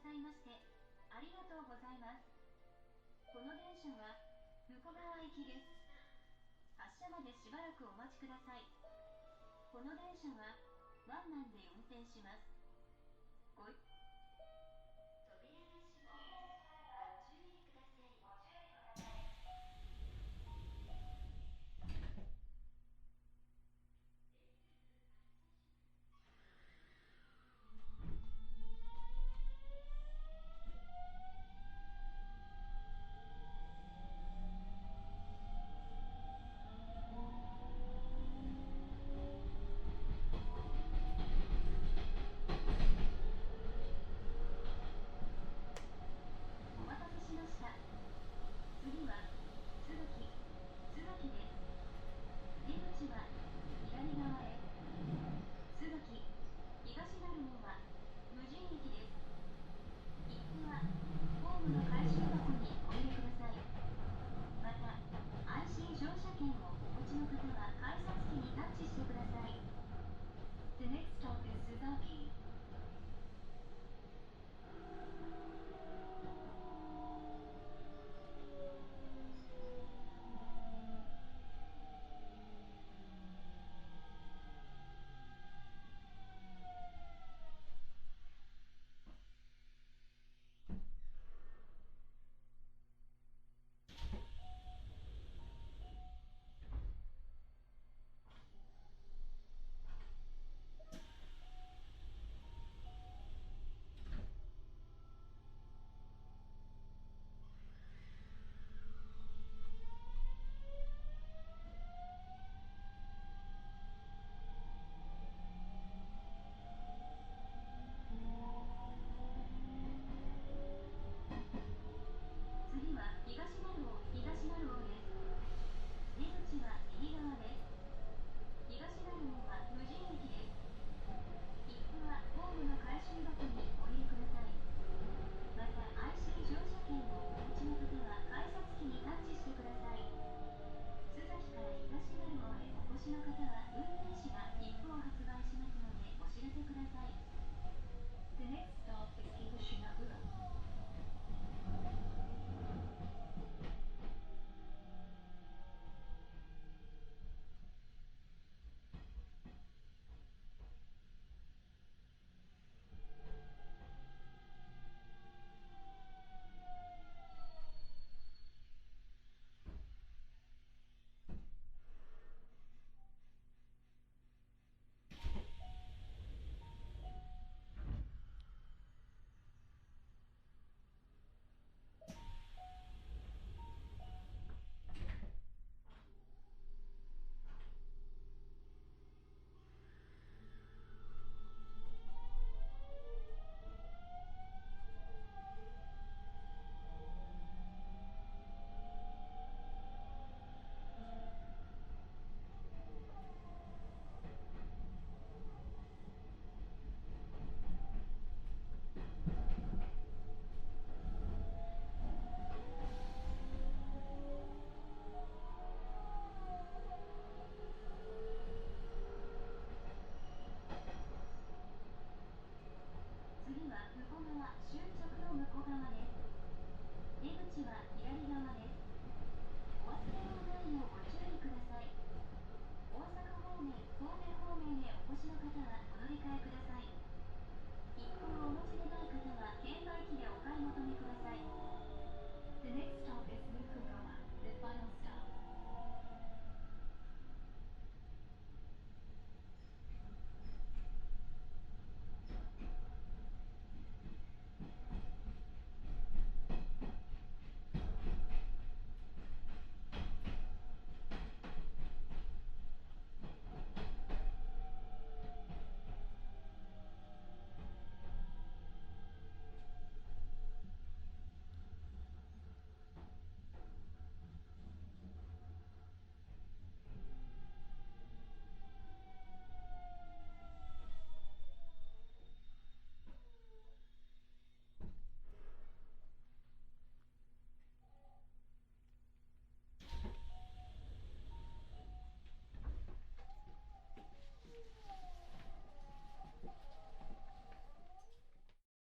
さいましてありがとうございます。この電車は向川行きです。発車までしばらくお待ちください。この電車はワンマンで運転します。扉が閉めます。ご注意ください。お待たせしました。次は椿です。出口は左側へ。椿東成門は無人駅です。切符はホームの回収箱にお入れください。また IC 乗車券をお持ちの方は改札機にタッチしてください。The next stop is Suzaki. 次は東成尾です。出口は右側です。東成尾は無人駅です。切符はホームの回収箱にお入れください。また IC 乗車券をお持ちの方は改札機にタッチしてください。須崎から東成尾へお越しの方は運転士が切符を発売しますのでお知らせください。The next stop is Kikushima-ura. 次は向こう側、終着の向こう側です。出口は左側です。お忘れ物ないようご注意ください。大阪方面、神戸方面へお越しの方はお乗り換えください。